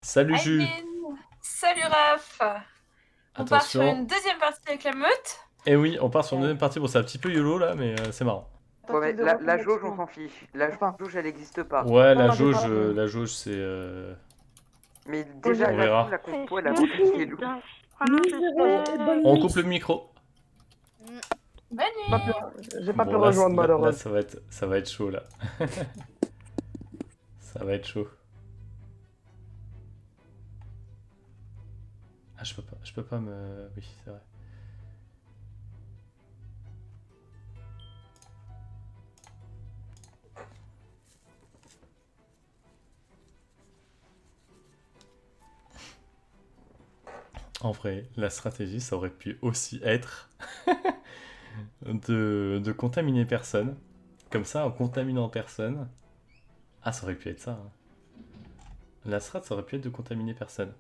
Salut Jus. Aïmin, salut Raph. On part sur Attention. une deuxième partie avec la meute. Et oui, on part sur une deuxième partie. Bon, c'est un petit peu YOLO là, mais c'est marrant. Ouais, mais la jauge, on s'en fiche. La jauge, elle n'existe pas. Ouais, Non, j'ai pas- la jauge, c'est. Mais déjà, On la verra. jauge, la compo, elle a modifié Lou. On coupe le micro. Bonne nuit. J'ai pas pu Bon, là, rejoindre là, malheureusement. ça va être chaud là. Ça va être chaud. Ah, je peux pas me. Oui, c'est vrai. En vrai, la stratégie, ça aurait pu aussi être de contaminer personne. Comme ça, en contaminant personne. Ah, ça aurait pu être ça. Hein. La strat, ça aurait pu être de contaminer personne.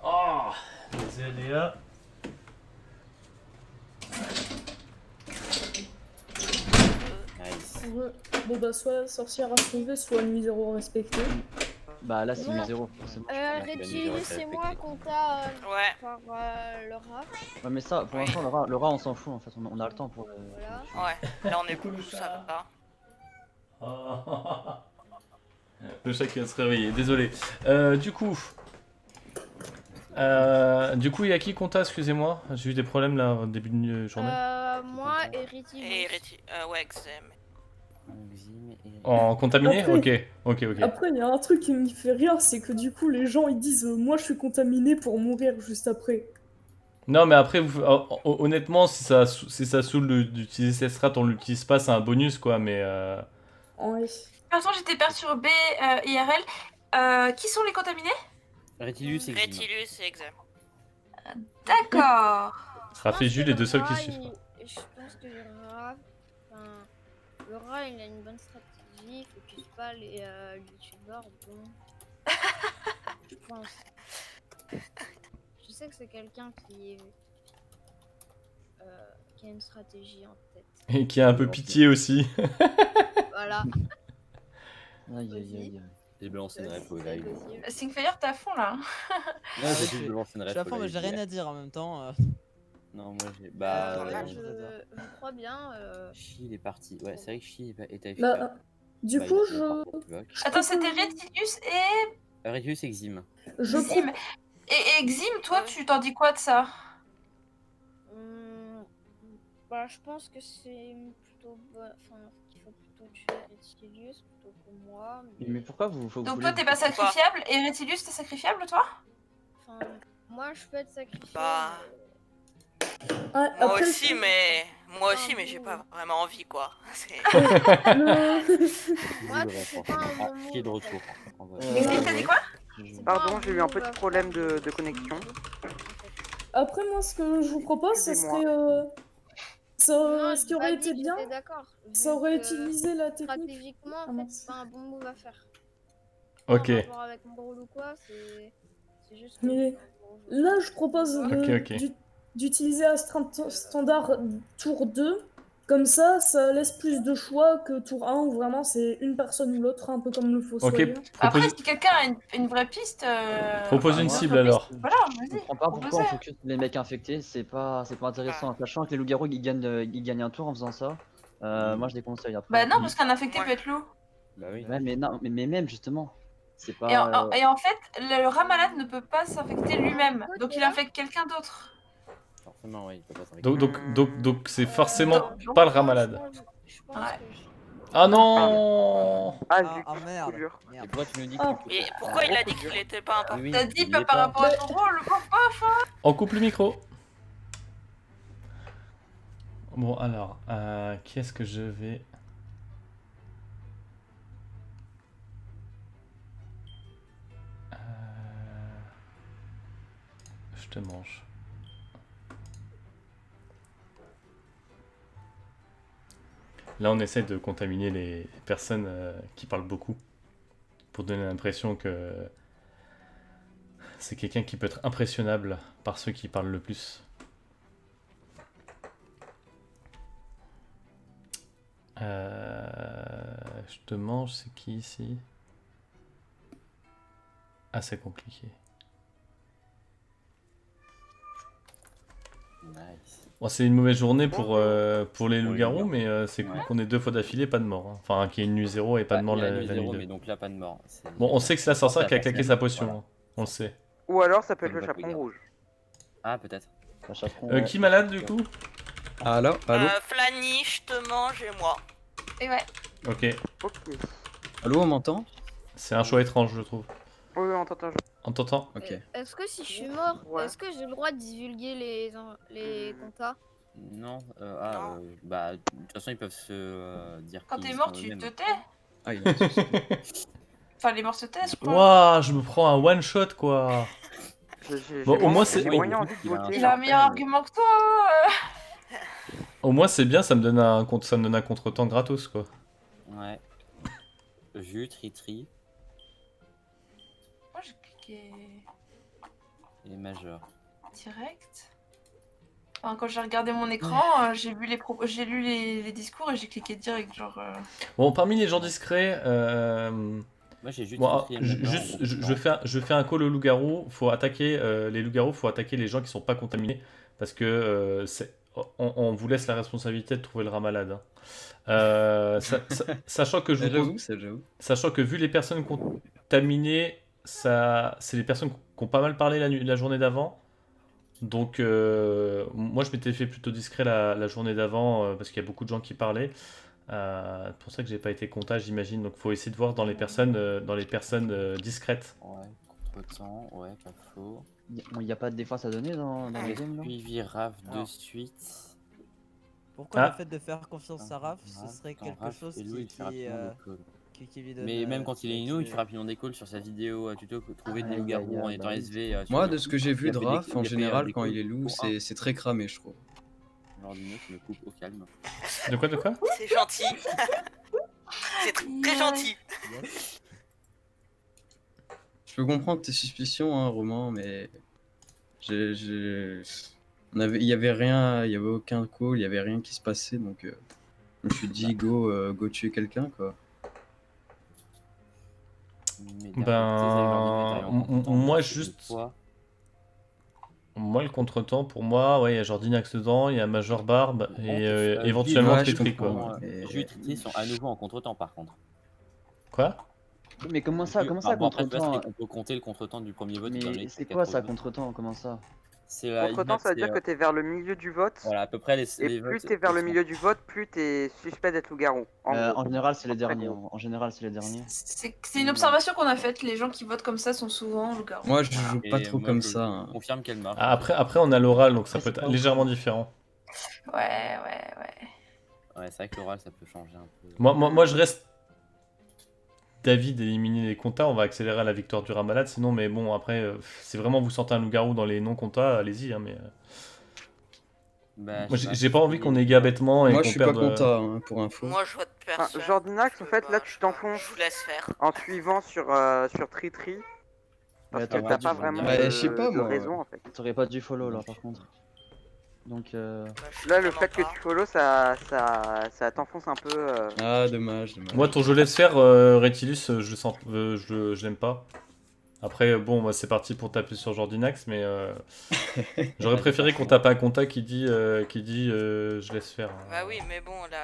Oh, les aléas. Nice. Ouais. Bon bah soit sorcière à sauver, soit nuit zéro respectée. Bah là c'est Ouais. 0, forcément. Retili, c'est moi qu'on t'a Ouais. par le rat. Ouais mais ça, pour l'instant le rat on s'en fout en fait, on a le temps pour... Voilà. Ouais. Là on est cool, ça va. Le chat qui va se réveiller, désolé. Du coup, il y a qui compta, excusez-moi. J'ai eu des problèmes là au début de journée. Moi et Retili. Et ouais, Exem. En contaminé. Après- Ok. Après, il y a un truc qui me fait rire, c'est que du coup, les gens ils disent moi je suis contaminé pour mourir juste après. Non, mais après, honnêtement, si ça saoule d'utiliser cette strat, on l'utilise pas, c'est un bonus quoi, mais. Ouais. Par j'étais perturbée IRL. Qui sont les contaminés? Retilus et Exim. Retilus et Exem. D'accord. Raph et Jules, les deux seuls qui suivent. Je pense que le rat, il a une bonne stratégie, il focus pas les youtubeurs, bon. Je pense. Je sais que c'est quelqu'un qui a une stratégie en tête. Et qui a un peu pitié aussi. Voilà. Aïe aïe aïe. J'ai balancé une ref au live. Singfire, t'es à fond là. Non, j'ai juste balancé une Je ref suis à au fond, mais live. j'ai rien à dire en même temps. Non, moi j'ai. Bah. Je crois bien. Chi, il est parti. Ouais, c'est vrai que Chi est AFK. Bah, du coup, Attends, c'était Retilius et Retilus et Exim. je Exim. Et Exim, toi, tu t'en dis quoi de ça? Bah, je pense que c'est plutôt bon. Enfin, qu'il faut plutôt tuer Retilius plutôt que moi. Mais pourquoi vous... Donc toi, t'es pas sacrifiable et Retilius, t'es sacrifiable, toi? Enfin, moi, je peux être sacrifié. Bah. Ah, Moi après, aussi, mais. Moi aussi, mais j'ai pas vraiment envie quoi. Moi, c'est pas un bon Chi est de retour. Exim, t'as dit quoi? Pardon, j'ai eu un petit problème de connexion. Après, moi, ce que je vous propose, ce serait. Ce qui aurait été bien, ça aurait utilisé la technique. Stratégiquement, en fait, c'est pas un bon move à faire. Ok. Par rapport avec mon rôle ou quoi, c'est juste. Mais là, je propose d'utiliser un standard tour 2. Comme ça laisse plus de choix que tour 1 où vraiment c'est une personne ou l'autre, un peu comme le fossoyeur. Après, si quelqu'un a une vraie piste. Propose une cible alors. Voilà, vas-y. Je comprends pas pourquoi on focus les mecs infectés, c'est pas intéressant. Sachant que les loups-garous ils gagnent un tour en faisant ça. Moi je déconseille après. Bah non, parce qu'un infecté peut être loup. Bah oui. Ouais, mais non, mais même justement. C'est pas. Et en fait, le rat malade ne peut pas s'infecter lui-même. Donc il infecte quelqu'un d'autre. Forcément, oui, il peut pas s'infecter. Donc c'est forcément pas le rat malade. Ouais. Ah non. Ah, merde. Et pourquoi tu nous dis Et pourquoi il a dit qu'il était pas important? Oui, T'as dit il pas est par rapport à ton rôle, paf. On coupe le micro. Bon alors, qui est-ce que je vais... Je te mange. Là, on essaie de contaminer les personnes qui parlent beaucoup pour donner l'impression que c'est quelqu'un qui peut être impressionnable par ceux qui parlent le plus. Je te mange, c'est qui ici? assez compliqué. Nice. Bon, c'est une mauvaise journée pour les loups-garous, loups-garous. mais c'est cool Ouais. qu'on ait 2 fois d'affilée, pas de mort. Hein. Enfin, qu'il y ait une nuit 0 et pas de mort Il y a la nuit nuit zéro, 2. mais donc là, pas de mort. Bon, on sait que c'est la sorcière Pense qui à a claqué personne. sa potion. Voilà. Hein. On le sait. Ou alors ça peut être Comme le votre chaperon regard. rouge. Ah, peut-être. Un chaperon, Qui est malade du coup? Allô? Flanny, je te mange et moi. Et ouais. Ok. Ok. Allô, on m'entend? C'est un choix étrange, je trouve. Oui, on t'entend. On t'entend? Ok. Est-ce que si je suis mort, Ouais. est-ce que j'ai le droit de divulguer les comptas? Non, bah, de toute façon, ils peuvent se dire Quand qu'ils t'es mort, sont tu eux-mêmes. te tais. Ah, il y a un souci. Enfin, les morts se taisent, quoi. Waouh, je me prends un one shot quoi. Bon, au moins, c'est- J'ai moyen envie de voter. Il a un meilleur argument que toi. Au moins c'est bien, ça me donne un contretemps gratos quoi. Ouais. Jus, Tri-Tri Moi, j'ai cliqué et Majeur. direct. Enfin, quand j'ai regardé mon écran, j'ai lu les discours et j'ai cliqué direct, genre. Bon, parmi les gens discrets, Moi, j'ai Jus, bon, Tri-Tri et Majeur. juste, je fais un call aux loups-garous. Faut attaquer les loups-garous, faut attaquer les gens qui sont pas contaminés parce que on vous laisse la responsabilité de trouver le rat malade. Hein. Sachant que sachant que vu les personnes contaminées, c'est les personnes qui ont pas mal parlé la journée d'avant. Donc moi je m'étais fait plutôt discret la journée d'avant parce qu'il y a beaucoup de gens qui parlaient. C'est pour ça que j'ai pas été comptable, j'imagine. Donc faut essayer de voir dans les personnes discrètes. Ouais, contre-temps, ouais, pas faux. Il n'y a pas de défense à donner dans le game là? Suivi Raph de Alors. suite. Pourquoi Ah. le fait de faire confiance à Raph, ce serait quelque chose et lui, il fait rapidement des calls. qui lui donne. Mais même quand il est Ino, il fait rapidement des calls sur sa vidéo tuto trouver des Aïe, loups-garous aïe, en aïe, étant bah oui. SV. sur Moi, le- de ce que j'ai vu il a de fait des- Raph, il en a fait général, des quand calls il est loup, pour un. c'est très cramé, je trouve. L'ordinateur qui me coupe au calme. De quoi C'est gentil. C'est très gentil. Je peux comprendre tes suspicions, hein, Roman, mais il y avait rien, il y avait aucun call, il y avait rien qui se passait, donc je me suis dit go tuer quelqu'un quoi. Mais moi juste. Moi le contretemps pour moi, ouais, il y a Jordinax dedans, il y a Major Barbe et éventuellement ouais, je Tri-Tri comprends, quoi. ouais. Jus et Tri-Tri sont à nouveau en contre-temps par contre. Quoi? Mais comment ça Bon, après, contre-temps? on peut compter le contre-temps du premier vote. Mais c'est quoi ça contre-temps? Comment ça? C'est la Contre-temps, ça veut dire que t'es vers le milieu du vote. Voilà, à peu près les Et plus votes. t'es vers le milieu du vote, plus t'es suspect d'être loup-garou. En gros. En général, c'est les En très derniers. gros. En général, c'est les derniers. C'est une observation qu'on a faite. Les gens qui votent comme ça sont souvent loups-garous. Moi je joue pas Et trop moi, comme je ça. Hein. confirme qu'elle marche. Ah, après on a l'oral donc ça Après, peut c'est être pas légèrement ouf. différent. Ouais. Ouais, c'est vrai que l'oral ça peut changer un peu. Moi je reste d'avis d'éliminer les comptas, on va accélérer à la victoire du rat malade sinon, mais bon après si vraiment vous sentez un loup-garou dans les non-comptas, allez-y hein, mais Bah, moi je sais pas, j'ai pas envie qu'on égare bêtement et Moi qu'on je suis pas perde. content hein, pour info. Moi, je vote personne. Jordinax, en Je fait, peux là pas, tu t'enfonces Je vous laisse faire. en suivant sur Tri-Tri. Parce Ouais, que t'aurais t'as dû- pas vraiment Ouais, de, je sais pas, de moi. raison en fait. T'aurais pas dû follow là par contre. Donc Bah, je suis Là, le vraiment fait que pas. tu follow, ça t'enfonce un peu. Ah dommage. Moi ton je laisse faire Retilus, je sens je l'aime pas. Après bon moi c'est parti pour taper sur Jordinax mais j'aurais préféré qu'on tape un compta qui dit je laisse faire. Bah oui, mais bon, là.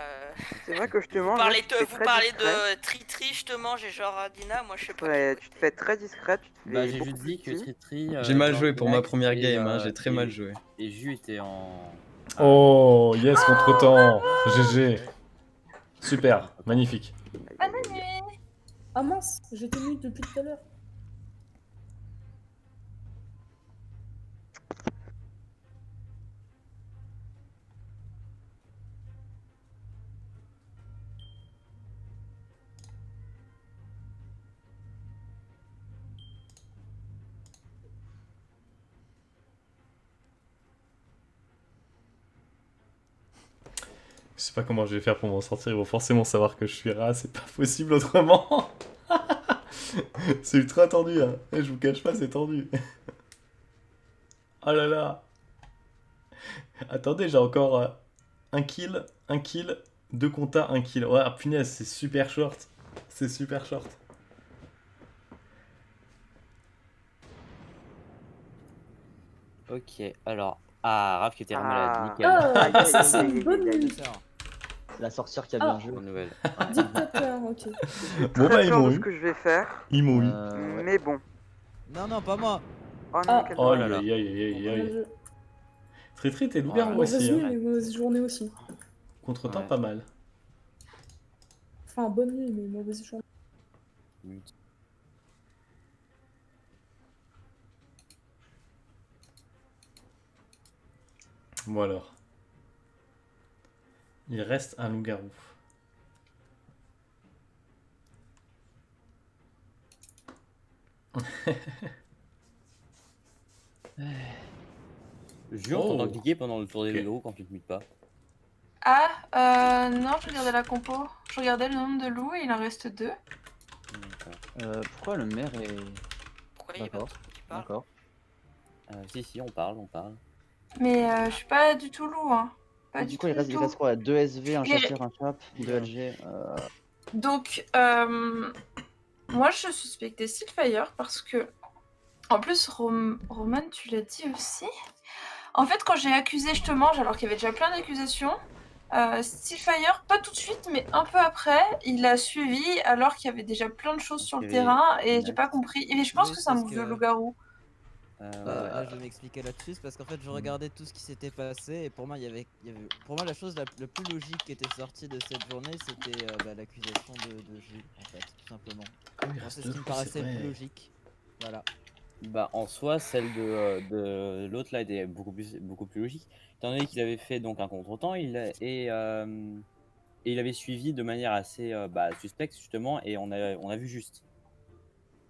C'est vrai que je te mange. Vous parlez, là, tu te fais vous très parlez discret. de Tri-Tri, je te mange et genre Dina, moi je sais pas. Ouais, tu te fais très discret. Tu te Bah, fais j'ai beaucoup juste dit plus que petit. Tri-Tri. J'ai mal joué pour ma Jordinax première et, game, hein, j'ai très et- mal joué. Et Jus était en. Oh yes contre-temps GG. Super, magnifique. Bonne nuit. Ah mince, j'étais nulle depuis tout à l'heure. Je sais pas comment je vais faire pour m'en sortir, ils vont forcément savoir que je suis rat, c'est pas possible autrement. C'est ultra tendu, hein. Je vous cache pas, c'est tendu. Oh là là. Attendez, j'ai encore un kill, 2 comptas, 1 kill. Ouais, punaise, c'est super short. C'est super short. Ok, alors. Ah, Raph qui était vraiment malade, Ah. nickel. Ah, Aïe, aïe, ça aïe, c'est aïe, une aïe, bonne aïe, aïe. nuit. La sorcière qui a Ah. bien joué. Bonne nouvelle. Dictateur, ok. J'ai Bon, très bah, ils peur m'ont de ce eu. que je vais faire, Ils m'ont eu. Ouais. mais bon. Non, non, pas moi. Oh non, Ah. quel Oh, dommage. aïe, aïe, aïe, aïe, Mon aïe. dieu. Très t'es loup-garou Voilà. aussi, Mauvaise nuit, hein. mais mauvaise journée aussi. Contre-temps, Ouais. pas mal. Enfin, bonne nuit, mais mauvaise journée. Bon alors. Il reste un loup-garou. Jure, Oh. t'entends cliquer pendant le tour des Ok. loups quand tu te mutes pas. Ah, non, je regardais la compo. Je regardais le nombre de loups et il en reste 2. Pourquoi le maire est. Pourquoi il y a pas D'accord. de qui parle? D'accord. Si, on parle. Mais je suis pas du tout loup, hein. Pas Du du coup, il tout, du tout. reste quoi? 2 SV, un Et- chasseur, un chap, 2 LG. Donc, moi je suspectais Stillfire parce que, en plus, Roman, tu l'as dit aussi. En fait, quand j'ai accusé Je te mange, alors qu'il y avait déjà plein d'accusations, Stillfire, pas tout de suite, mais un peu après, il a suivi alors qu'il y avait déjà plein de choses sur le Il y avait- terrain et j'ai Ouais. pas compris. Et je pense Oui, que c'est un parce move de que- loup-garou. Là, je vais m'expliquer là-dessus, c'est parce qu'en fait, je regardais tout ce qui s'était passé et pour moi, pour moi, la chose la plus logique qui était sortie de cette journée, c'était l'accusation de Gilles, en fait, tout simplement. Ah oui, il Moi, reste c'est ce deux qui me loups, c'est paraissait le plus vrai. logique. Voilà. Bah, en soi, celle de l'autre là était beaucoup plus logique. Étant donné qu'il avait fait donc un contretemps, et il avait suivi de manière assez suspecte justement, et on a vu juste.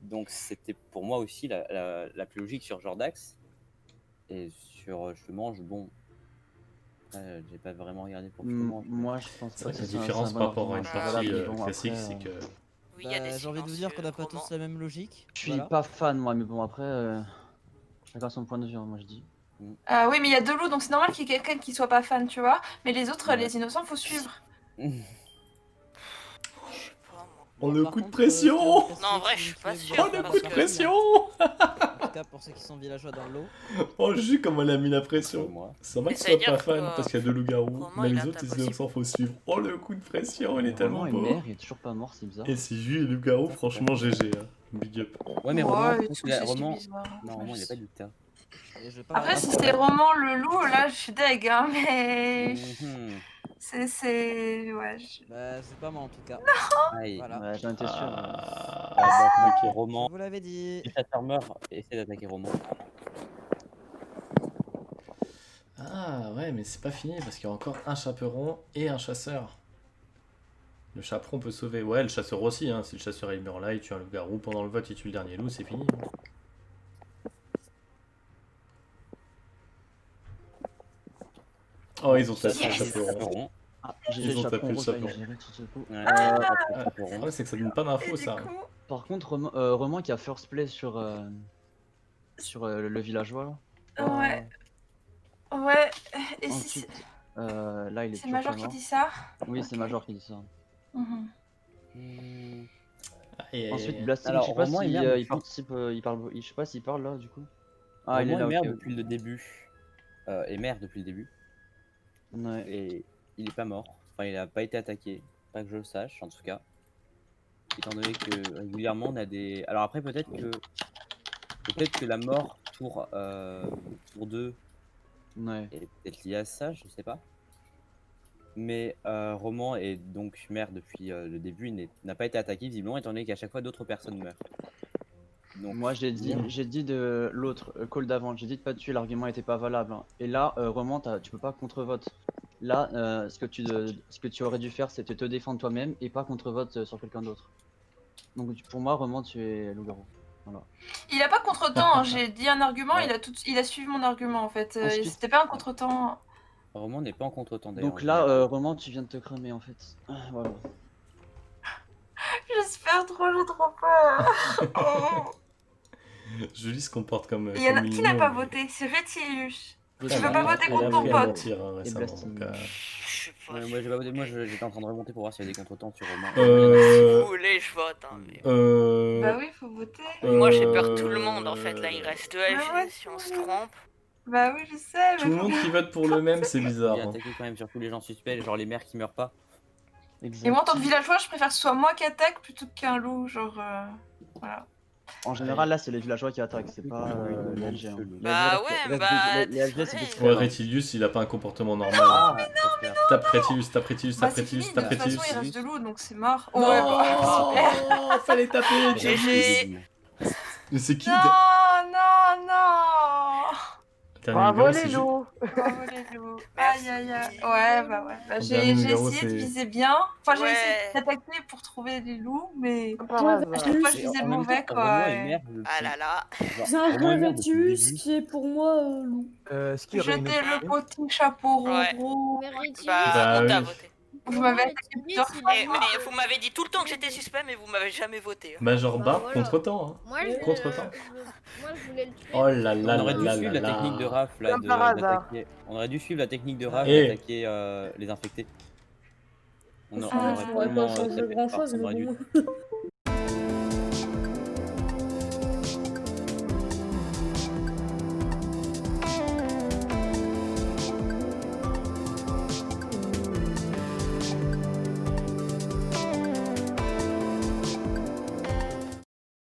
Donc c'était pour moi aussi la plus logique sur Jordax. Et sur Je te mange, bon. J'ai pas vraiment regardé pour Je te mange. Moi, je pense C'est pas vrai que la c'est un différence bon par rapport à une argument. partie Voilà, mais bon, classique, après, c'est que. Oui, il y a des J'ai envie de vous dire qu'on n'a pas silencieux, tous la même logique. Je suis Voilà. pas fan, moi, mais bon, après, chacun son point de vue, hein, moi je dis. Oui, mais il y a 2 loups, donc c'est normal qu'il y ait quelqu'un qui soit pas fan, tu vois. Mais les autres, Ouais. les innocents, faut suivre. Je sais pas, moi. Oh, Bon, le par coup de contre, pression. je tiens à préciser Non, en vrai, que je suis c'est pas une tueuse sûr, Oh, dans le la coup de partie, pression. En tout cas, pour ceux qui sont villageois dans l'eau. Oh, Jules, comment elle a mis la pression. Moi. C'est normal Mais que ça tu veut sois pas dire fan que, parce qu'il y a deux loups-garous, Romain, mais il les a autres, ta les innocents, faut suivre. Oh, le coup de pression, il est tellement Roman beau. est maire, il est toujours pas mort, c'est bizarre. Et si Jules et loup-garou, franchement, GG. Hein. Big up. Ouais, mais Ouais, Roman, et tout, c'est ce qui est bizarre. non, Roman, il a pas d'Uta. Et je vais pas Après, regarder. si c'était Roman le loup, là, je suis deg, hein, mais. Mhm. C'est. Ouais. Bah, c'est pas moi en tout cas. Aïe. Voilà. Ouais, j'en étais sûr. Ok. Je Roman, vous l'avais dit. si chasseur meurt, essaie d'attaquer Roman. Ah ouais, mais c'est pas fini parce qu'il y a encore un chaperon et un chasseur. Le chaperon peut sauver. Ouais, le chasseur aussi. Hein. Si le chasseur il meurt là, il tue un loup-garou. Pendant le vote, il tue le dernier loup, c'est fini. Oh, ils ont tapé le chaperon. Ah, j'ai Ils le ont tapé chaperon le rouge, là, il a chaperon. géré tout ce coup. Ouais, Ah ouais, c'est que ça donne pas d'infos ça. Par contre, Roman qui a first play sur le villageois là. Ouais. Ouais. Et si Ensuite, là il est c'est toujours Major pas qui mort. dit ça? Oui, c'est Major qui dit ça. Mhm. Ensuite, Blasting, Alors, je sais pas Roman, s'il il meurt il participe, il parle, je sais pas s'il parle là du coup. Ah, Roman il est là, maire ok. depuis le début. Est maire depuis le début. Ouais. Et il est pas mort. Enfin, il a pas été attaqué. Pas que je le sache, en tout cas. Étant donné que régulièrement on a des. Alors après, peut-être que la mort tour 2 Ouais. est peut-être liée à ça, je sais pas. Mais Roman est donc maire depuis le début. Il n'a pas été attaqué visiblement, étant donné qu'à chaque fois d'autres personnes meurent. Donc, Moi j'ai dit de l'autre call d'avant, j'ai dit de pas tuer, l'argument était pas valable. Hein. Et là, Roman, tu peux pas contre-vote. Là, ce que tu aurais dû faire, c'était te défendre toi-même et pas contre-vote sur quelqu'un d'autre. Donc pour moi, Roman, tu es loup-garou. Voilà. Il a pas contre-temps, hein. J'ai dit un argument, Ouais. il a suivi mon argument en fait. Ensuite- C'était pas un contre-temps. Roman n'est pas en contre-temps d'ailleurs. Donc là, Roman, tu viens de te cramer en fait. Voilà. J'espère trop, j'ai trop peur. Julie se comporte comme. Il y en a comme qui une n'a pas môme. voté? C'est Rétilius. Je Tu sais veux pas, pas Elle a voter appris contre à ton pote? mentir, hein, récemment, Blasting. donc, Je sais pas. Moi j'ai pas voté, moi j'étais en train de remonter pour voir s'il y a des contretemps sur Roman. Si vous voulez, je vote. Hein, mais... Bah oui, faut voter. Moi j'ai peur tout le monde en fait. Là, il reste 2 Bah ouais, LG si on se trompe. Bah oui, je sais. Tout le monde qui vote pour le même, c'est bizarre. Il hein. attaqué quand même sur tous les gens suspects, genre les maires qui meurent pas. Et moi, en tant que villageois, je préfère que ce soit moi qui attaque plutôt qu'un loup, genre... Voilà. En général, là, c'est les villageois qui attaquent, c'est pas les LG. hein. Bah ouais, bah. Les LG, c'est désolé. vite Ouais, fait. Rétilius, il a pas un comportement normal. Ah, Tape Rétilius, tape Rétilius, Bah tape c'est Rétilius, fini, de tape toute façon, Rétilius. il reste de loup, donc c'est mort. Non, Ouais, bah... fallait taper GG. Mais c'est qui Non, non, non. Dernier Bravo numéro, les c'est ju- loups. Bravo les loups. Merci. Aïe, aïe, aïe. Ouais, bah ouais. Bah, Le j'ai dernier numéro, essayé de c'est- viser bien. Enfin, j'ai Ouais. essayé d'attaquer pour trouver les loups, mais... Par hasard. À chaque fois, je Et visais le en même mauvais, temps, quoi. Romain et et- Mère, je le Ah sais. là là. Genre, C'est un Romain et Mère, depuis le Retius début. qui est pour moi loup. Est-ce qu'il y aurait une Jetez le autre petit chapeau Ouais. rouge. Méritis, Bah, Bah on t'a oui. voté. Vous m'avez Méritis, attaqué plusieurs il fois. est Mais mort. vous m'avez dit tout le temps que j'étais suspect, mais vous m'avez jamais voté. Major Bah, Bar, voilà. contre-temps. Hein. Moi, je, Contre-temps. moi, je voulais le tuer. Oh là là On aurait là dû là suivre là la technique de là. Raph là, Comme par hasard. d'attaquer. On aurait dû suivre la technique de Raph Eh. d'attaquer les infectés. On Ah, aurait ça aurait probablement pas changé tapé grand chose, par- on aurait mais dû- bon.